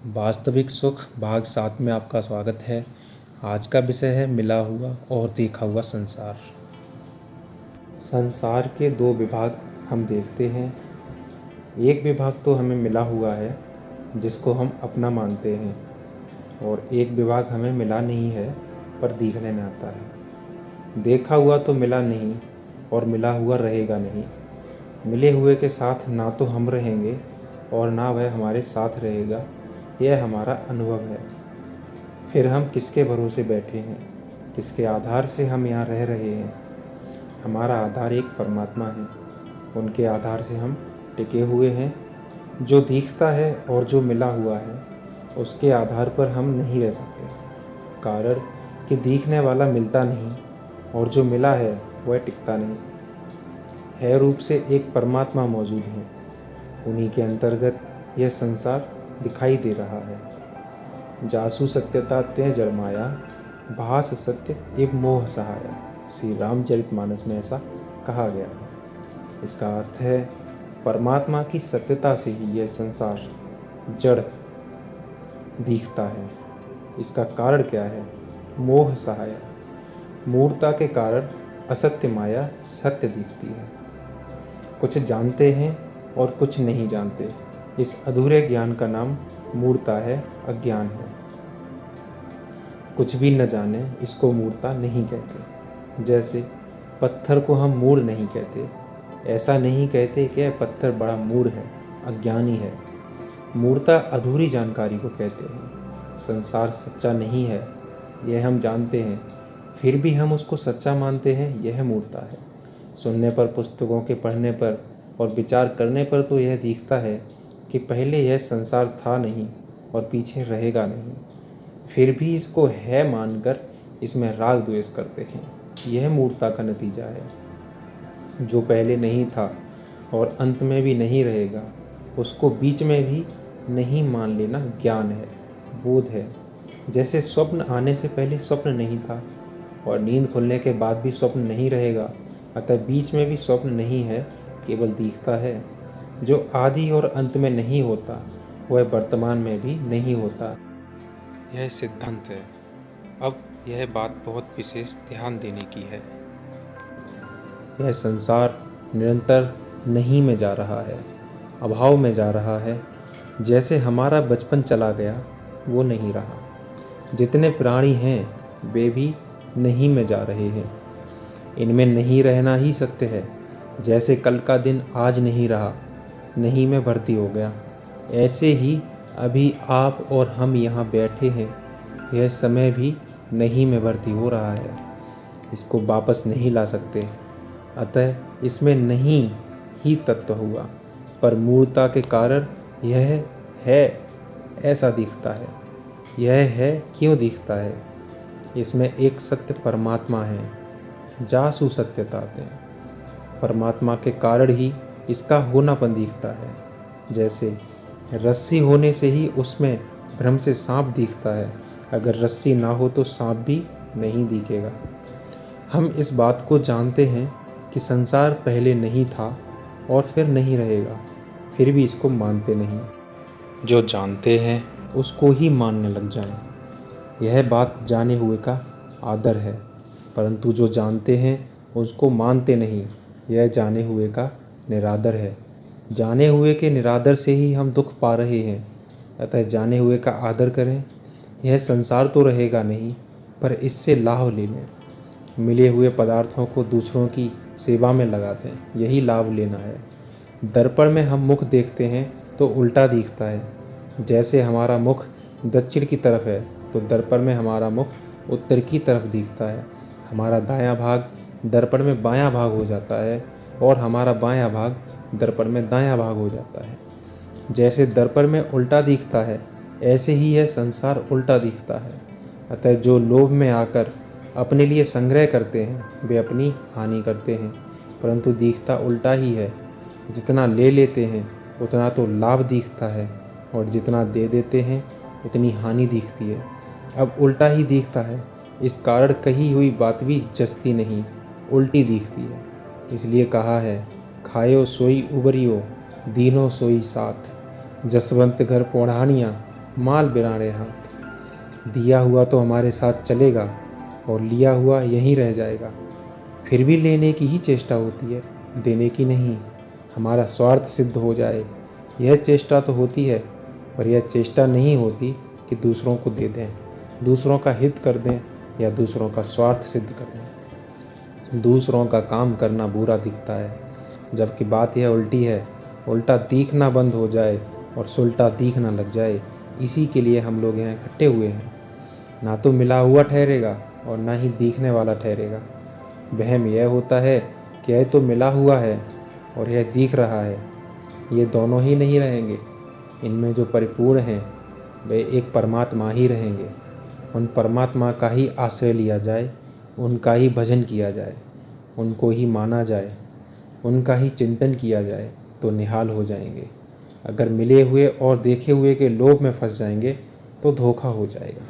वास्तविक सुख भाग 7 में आपका स्वागत है। आज का विषय है मिला हुआ और देखा हुआ संसार। संसार के दो विभाग हम देखते हैं। एक विभाग तो हमें मिला हुआ है जिसको हम अपना मानते हैं, और एक विभाग हमें मिला नहीं है पर दिखने में आता है। देखा हुआ तो मिला नहीं और मिला हुआ रहेगा नहीं। मिले हुए के साथ ना तो हम रहेंगे और ना वह हमारे साथ रहेगा, यह हमारा अनुभव है। फिर हम किसके भरोसे बैठे हैं, किसके आधार से हम यहाँ रह रहे हैं। हमारा आधार एक परमात्मा है, उनके आधार से हम टिके हुए हैं। जो दिखता है और जो मिला हुआ है उसके आधार पर हम नहीं रह सकते, कारण कि दिखने वाला मिलता नहीं और जो मिला है वह टिकता नहीं है। रूप से एक परमात्मा मौजूद है, उन्हीं के अंतर्गत यह संसार दिखाई दे रहा है। जासु सत्यता ते जड़माया, भास सत्य एवं मोह सहाया। श्री रामचरितमानस में ऐसा कहा गया है। इसका अर्थ है परमात्मा की सत्यता से ही यह संसार जड़ दिखता है। इसका कारण क्या है? मोह सहाया। मूर्ता के कारण असत्य माया सत्य दिखती है। कुछ जानते हैं और कुछ नहीं जानते। इस अधूरे ज्ञान का नाम मूर्ता है, अज्ञान है। कुछ भी न जाने इसको मूर्ता नहीं कहते। जैसे पत्थर को हम मूढ़ नहीं कहते, ऐसा नहीं कहते कि यह पत्थर बड़ा मूढ़ है, अज्ञानी है। मूर्ता अधूरी जानकारी को कहते हैं। संसार सच्चा नहीं है, यह हम जानते हैं, फिर भी हम उसको सच्चा मानते हैं, यह मूर्ता है। सुनने पर, पुस्तकों के पढ़ने पर और विचार करने पर तो यह दिखता है कि पहले यह संसार था नहीं और पीछे रहेगा नहीं, फिर भी इसको है मानकर इसमें राग द्वेष करते हैं। यह मूर्खता का नतीजा है। जो पहले नहीं था और अंत में भी नहीं रहेगा, उसको बीच में भी नहीं मान लेना ज्ञान है, बोध है। जैसे स्वप्न आने से पहले स्वप्न नहीं था और नींद खुलने के बाद भी स्वप्न नहीं रहेगा, अतः बीच में भी स्वप्न नहीं है, केवल दिखता है। जो आदि और अंत में नहीं होता वह वर्तमान में भी नहीं होता। यह सिद्धांत है। अब यह बात बहुत विशेष ध्यान देने की है। यह संसार निरंतर नहीं में जा रहा है, अभाव में जा रहा है। जैसे हमारा बचपन चला गया वो नहीं रहा। जितने प्राणी हैं वे भी नहीं में जा रहे हैं। इनमें नहीं रहना ही सत्य है। जैसे कल का दिन आज नहीं रहा, नहीं में भर्ती हो गया, ऐसे ही अभी आप और हम यहाँ बैठे हैं, यह समय भी नहीं में भर्ती हो रहा है। इसको वापस नहीं ला सकते, अतः इसमें नहीं ही तत्व हुआ, पर मूर्ता के कारण यह है ऐसा दिखता है। यह है क्यों दिखता है? इसमें एक सत्य परमात्मा है। जासु सत्यताते, परमात्मा के कारण ही इसका होनापन दिखता है। जैसे रस्सी होने से ही उसमें भ्रम से सांप दिखता है, अगर रस्सी ना हो तो सांप भी नहीं दिखेगा। हम इस बात को जानते हैं कि संसार पहले नहीं था और फिर नहीं रहेगा, फिर भी इसको मानते नहीं। जो जानते हैं उसको ही मानने लग जाएं। यह बात जाने हुए का आदर है, परंतु जो जानते हैं उसको मानते नहीं, यह जाने हुए का निरादर है। जाने हुए के निरादर से ही हम दुख पा रहे हैं, अतः जाने हुए का आदर करें। यह संसार तो रहेगा नहीं, पर इससे लाभ ले लें। मिले हुए पदार्थों को दूसरों की सेवा में लगा दें, यही लाभ लेना है। दर्पण में हम मुख देखते हैं तो उल्टा दिखता है। जैसे हमारा मुख दक्षिण की तरफ है तो दर्पण में हमारा मुख उत्तर की तरफ दिखता है। हमारा दायां भाग दर्पण में बायां भाग हो जाता है और हमारा बायां भाग दर्पण में दायां भाग हो जाता है। जैसे दर्पण में उल्टा दिखता है, ऐसे ही यह संसार उल्टा दिखता है। अतः जो लोभ में आकर अपने लिए संग्रह करते हैं वे अपनी हानि करते हैं, परंतु दिखता उल्टा ही है। जितना ले लेते हैं उतना तो लाभ दिखता है और जितना दे देते हैं उतनी हानि दिखती है। अब उल्टा ही दिखता है, इस कारण कही हुई बात भी जचती नहीं, उल्टी दिखती है। इसलिए कहा है, खायो सोई उबरियो, दीनो सोई साथ। जसवंत घर पौढ़ानियाँ, माल बिराने हाथ। दिया हुआ तो हमारे साथ चलेगा और लिया हुआ यहीं रह जाएगा। फिर भी लेने की ही चेष्टा होती है, देने की नहीं। हमारा स्वार्थ सिद्ध हो जाए, यह चेष्टा तो होती है, पर यह चेष्टा नहीं होती कि दूसरों को दे दें, दूसरों का हित कर दें या दूसरों का स्वार्थ सिद्ध कर दें। दूसरों का काम करना बुरा दिखता है, जबकि बात यह उल्टी है। उल्टा दिखना बंद हो जाए और सुलटा दिखना लग जाए, इसी के लिए हम लोग यहाँ इकट्ठे हुए हैं। ना तो मिला हुआ ठहरेगा और ना ही दिखने वाला ठहरेगा। वहम यह होता है कि यह तो मिला हुआ है और यह दिख रहा है, ये दोनों ही नहीं रहेंगे। इनमें जो परिपूर्ण हैं वे एक परमात्मा ही रहेंगे। उन परमात्मा का ही आश्रय लिया जाए, उनका ही भजन किया जाए, उनको ही माना जाए, उनका ही चिंतन किया जाए तो निहाल हो जाएंगे। अगर मिले हुए और देखे हुए के लोभ में फंस जाएंगे तो धोखा हो जाएगा।